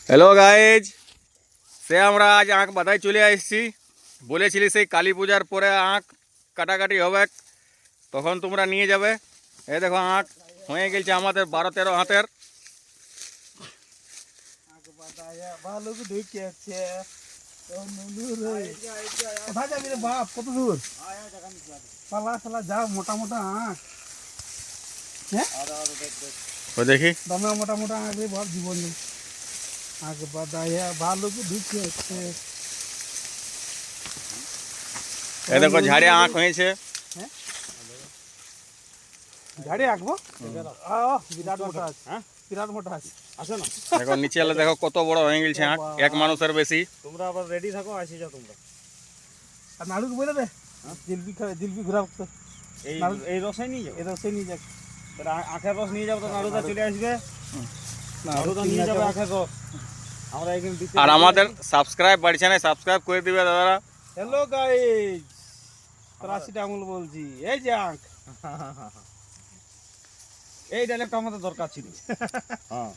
Hello guys, সে আমরা আজ আঁখ বাঁধাই চলে আসছি। বলেছিলি সেই কালী পূজার পরে আঁখ কাটাকাটি হবে, তখন তোমরা নিয়ে যাবে। এই দেখো আঁখ হয়ে গেছে আমাদের 12-13 হাতের। ভালো ঢুকে আছে কোথায় যাবি রে বাপ? কত দূর পালা চালা যা, মোটা মোটা আঁখ। হ্যাঁ ওই দেখি দমে মোটা মোটা আঁখ রে বাপ, জীবন আঁখ বাদাইয়া ভালো ঢুকে আছে। এই দেখো ঝাড়ে আঁখ হয়েছে। হ্যাঁ ঝাড়ে আঁকবো, বিরাট মোটা আছে। হ্যাঁ বিরাট মোটা আছে। আসো না, দেখো নিচে এলে দেখো কত বড় হয়ে গেছে আঁখ, এক মানুষের বেশি। তোমরা আবার রেডি থাকো, আসি যাও তোমরা। আর নাড়ুকে বলে দে জিলবি জিলবি ঘুরাব তো। এই এই রসাই নিয়ে যাও, এ রসে নিয়ে যাক। তাহলে আখের রস নিয়ে যাবো তো নাড়ুদা চলে আসবে। নাড়ু নাড়ুদা নিয়ে যাবে আখের রস, আমরা এখানে দিতে। আর আমাদের সাবস্ক্রাইব বাড়ছে না, সাবস্ক্রাইব করে দিবে দাদারা। হ্যালো গাইজ, প্যারাসিটামল বলছি। এই যে আঁখ, এই ডাইলেক্ট আমাদের দরকার ছিল। হ্যাঁ